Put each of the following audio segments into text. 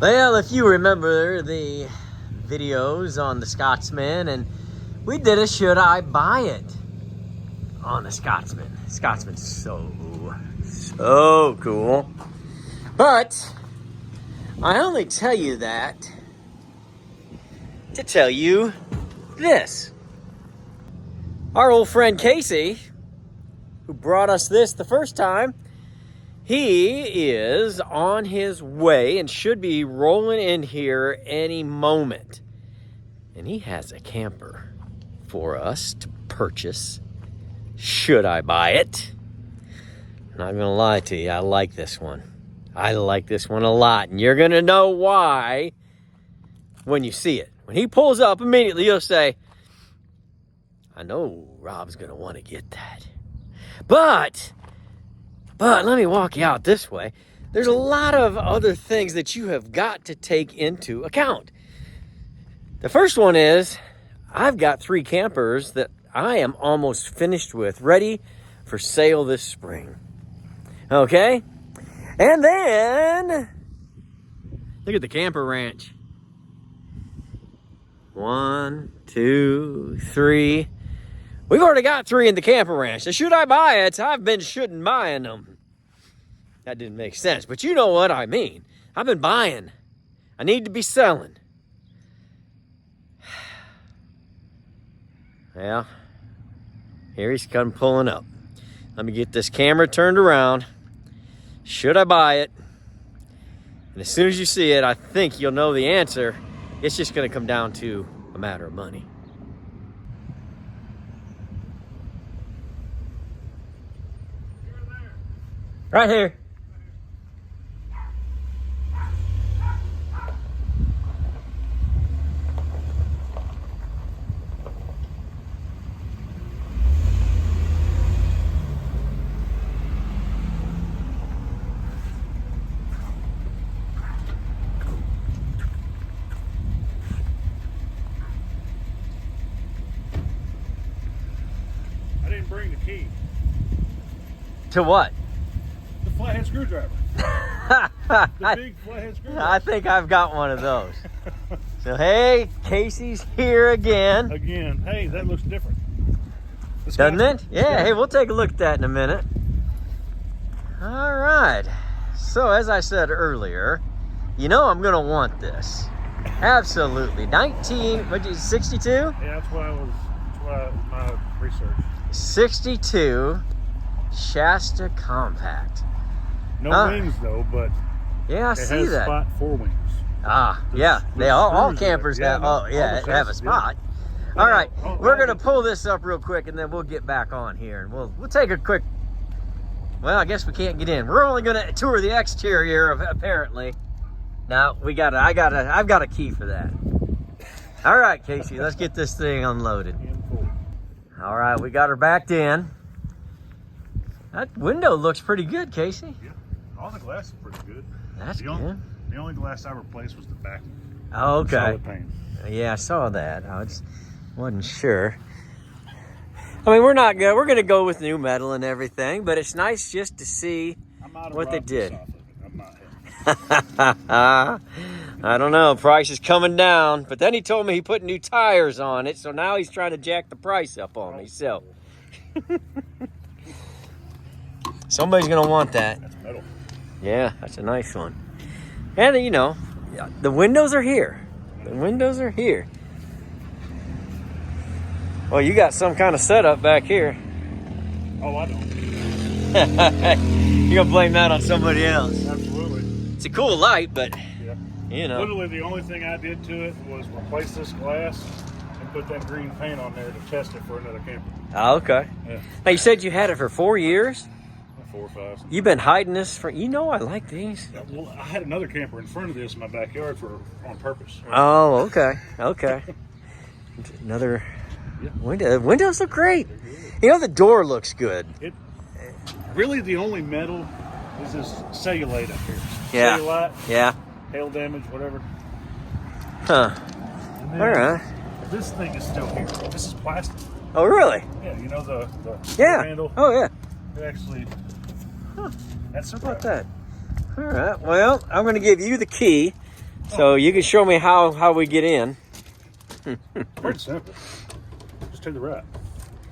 Well, if you remember the videos on the Scotsman, and we did a should I buy it on the Scotsman. Scotsman's so cool. But I only tell you that to tell you this. Our old friend Casey, who brought us this the first time, he is on his way and should be rolling in here any moment. And he has a camper for us to purchase. Should I buy it? I'm not gonna lie to you, I like this one. I like this one a lot, and you're gonna know why when you see it. When he pulls up, immediately you'll say, I know Rob's gonna wanna get that. But let me walk you out this way. There's a lot of other things that you have got to take into account. The first one is, I've got 3 campers that I am almost finished with, ready for sale this spring. Okay? And then, look at the camper ranch. 1, 2, 3. We've already got 3 in the camper ranch. So should I buy it? I've been shouldn't buying them. That didn't make sense, but you know what I mean. I've been buying. I need to be selling. Well, here he's come pulling up. Let me get this camera turned around. Should I buy it? And as soon as you see it, I think you'll know the answer. It's just going to come down to a matter of money. Right here. I didn't bring the key. To what? The flathead screwdriver. The big flathead screwdriver. I think I've got one of those. So, hey, Casey's here again. Again. Hey, that looks different. Doesn't it? Yeah, hey, we'll take a look at that in a minute. All right. So, as I said earlier, you know I'm going to want this. Absolutely. 62? Yeah, that's my research. 62 Shasta Compact. No wings though, but yeah, I it see has that. spot 4 wings. Yeah. They all screws campers there. have. Yeah, Oh, yeah, almost have a has, spot. yeah. All right, we're gonna I'll pull this up real quick, and then we'll get back on here, and we'll take a quick. Well, I guess we can't get in. We're only gonna tour the exterior of apparently. Now I've got a key for that. All right, Casey, let's get this thing unloaded. All right, we got her backed in. That window looks pretty good, Casey. Yeah, all the glass is pretty good. That's good. The only glass I replaced was the backing. Oh, okay. Solid pane. Yeah, I saw that. I wasn't sure. I mean, we're going to go with new metal and everything, but it's nice just to see what they did. I'm not I don't know. Price is coming down, but then he told me he put new tires on it, so now he's trying to jack the price up on me. So somebody's going to want that. That's metal. Yeah, that's a nice one. And, you know, the windows are here. The windows are here. Well, you got some kind of setup back here. Oh, I don't. You're going to blame that on somebody else. Absolutely. It's a cool light, but, Yeah. you know. Literally the only thing I did to it was replace this glass and put that green paint on there to test it for another camper. Oh, okay. Yeah. Now, you said you had it for 4 years? 4 or 5. You've been hiding this for, you know, I like these. Yeah, well, I had another camper in front of this in my backyard on purpose. Oh, okay. Okay. Another window. The windows look great. You know, the door looks good. Really, the only metal is this cellulite up here. Yeah. Cellulite, Yeah. hail damage, whatever. Huh. And then All right. This thing is still here. This is plastic. Oh, really? Yeah, you know the Yeah. handle? Oh, yeah. It actually, Huh. that's How about surprising. that? All right. Well, I'm going to give you the key So you can show me how we get in. Pretty simple. Just take the right.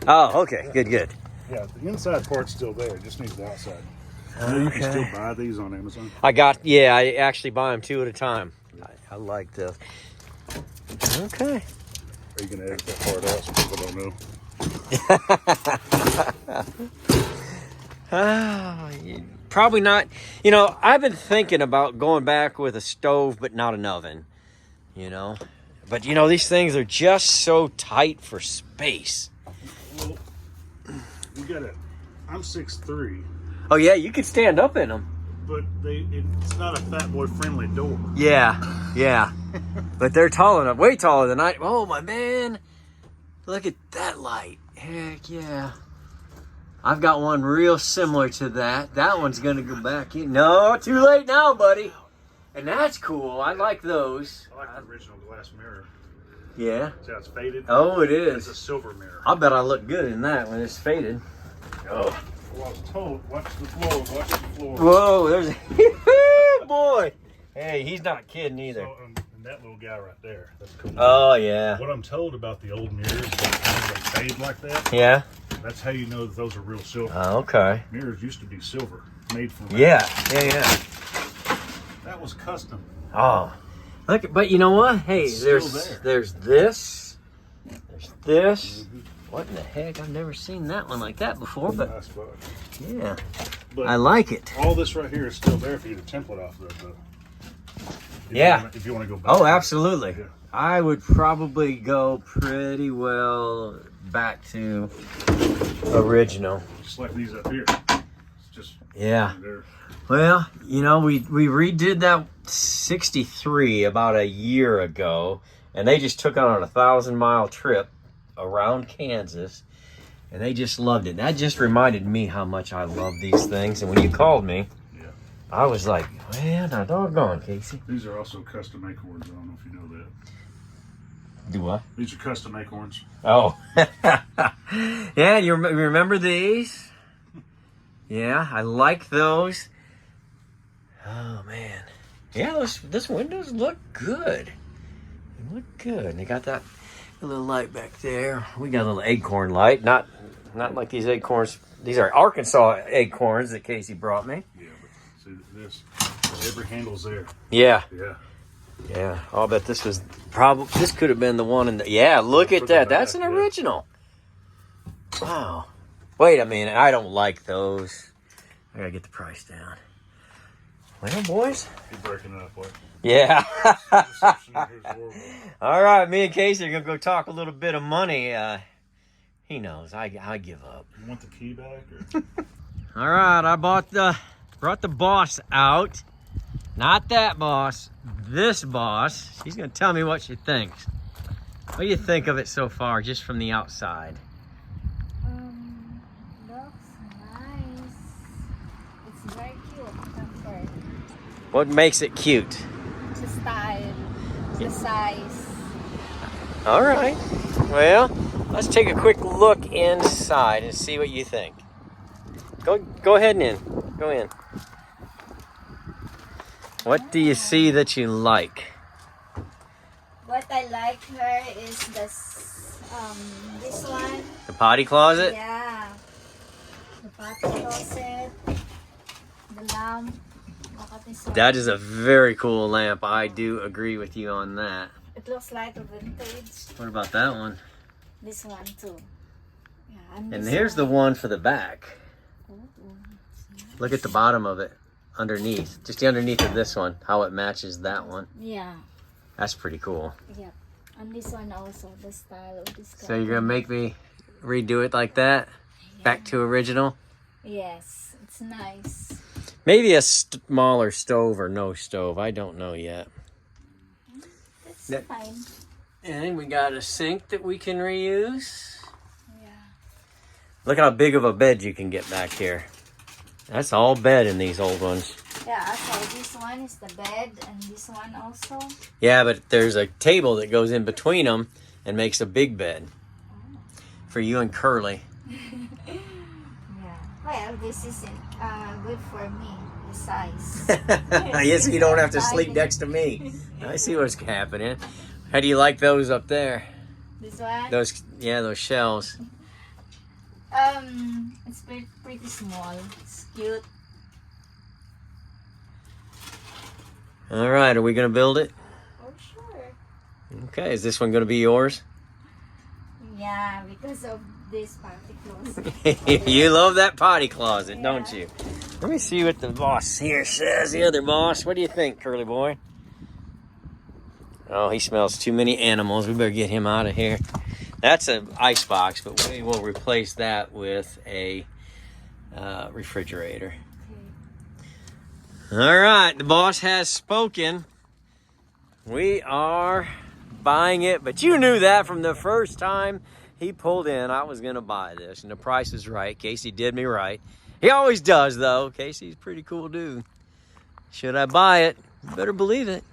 Oh, okay. Good. Yeah, the inside part's still there. It just needs the outside. You can still buy these on Amazon. I actually buy them 2 at a time. I like this. Okay. Are you gonna edit that part out so people don't know? Probably not. You know, I've been thinking about going back with a stove, but not an oven. You know, but you know, these things are just so tight for space. Well, you gotta. I'm 6'3", Oh yeah, you could stand up in them. but it's not a fat boy friendly door. Yeah. But they're tall enough, way taller than I. Oh my man, look at that light. Heck yeah. I've got one real similar to that. That one's gonna go back in. No, too late now, buddy. And that's cool. I like those. I like the original glass mirror. Yeah. See how it's faded? Oh, it It's is. a silver mirror. I bet I look good in that when it's faded. Oh. Well, I was told, watch the floor, watch the floor. Whoa, there's boy. Hey, he's not kidding either. So, and that little guy right there, that's cool. Oh yeah. What I'm told about the old mirrors, they fade like that. Yeah. That's how you know that those are real silver. Okay. Mirrors used to be silver, made from that. Yeah. That was custom. Oh, look. But you know what? Hey, It's there's still there. there's this. There's this. What in the heck? I've never seen that one like that before. But Nice bug. yeah, But I like it. all this right here is still there for you to template off of. Yeah. If you want to go back. Oh, absolutely. Yeah. I would probably go pretty well back to original. Just like these up here. It's just Yeah. there. Well, you know, we redid that 63 about a year ago, and they just took it on a 1,000-mile trip around Kansas, and they just loved it. That just reminded me how much I love these things. And when you called me, Yeah. I was like, man, now doggone, Casey. These are also custom acorns. I don't know if you know that. Do what? These are custom acorns. Oh. Yeah, you remember these? Yeah, I like those. Oh, man. Yeah, those windows look good. They look good. And they got that little light back there. We got a little acorn light. Not like these acorns. These are Arkansas acorns that Casey brought me. Yeah, but see this. Every handle's there. Yeah. Yeah. I'll bet this was probably, this could have been the one in the, yeah, look at that. That's an original. Wow. Wait a minute. I don't like those. I gotta get the price down. Well, boys. You're breaking it up, boy. Yeah. Reception here is horrible. All right, me and Casey are gonna go talk a little bit of money. He knows. I give up. You want the key back? Or? All right, I brought the boss out. Not that boss. This boss. She's gonna tell me what she thinks. What do you think of it so far, just from the outside? Looks nice. It's very cute. I'm sorry. What makes it cute? The style, the size. All right. Well, let's take a quick look inside and see what you think. Go ahead and in. Go in. What do you see that you like? What I like her is this one. The potty closet? Yeah. The pot closet. The lamp. Look at this one. That is a very cool lamp. I do agree with you on that. It looks like a vintage. What about that one? This one too. Yeah, And this here's the one for the back. Ooh, Look at the bottom of it. Underneath. Just the underneath of this one. How it matches that one. yeah. That's pretty cool. Yeah. And this one also, the style of this So you're going to make me redo it like that? Back to original? Yes, it's nice. Maybe a smaller stove or no stove. I don't know yet. That's Yeah. fine. And we got a sink that we can reuse. Yeah. Look how big of a bed you can get back here. That's all bed in these old ones. Yeah, so this one is the bed and this one also. Yeah, but there's a table that goes in between them and makes a big bed. For you and Curly. Yeah. Well, this isn't good for me. size. Yes, you don't have to sleep next to me. I see what's happening. How do you like those up there? This one? Those shells. It's pretty small. It's cute. All right, are we gonna build it? Oh, sure. Okay, is this one gonna be yours? Yeah, because of this particles. You love that potty closet, don't you? Let me see what the boss here says. The other boss, what do you think, curly boy? Oh, he smells too many animals. We better get him out of here. That's an ice box, but we will replace that with a refrigerator. Okay. All right, the boss has spoken. We are buying it, but you knew that from the first time he pulled in. I was going to buy this, and the price is right. Casey did me right. He always does, though. Casey's a pretty cool dude. Should I buy it? You better believe it.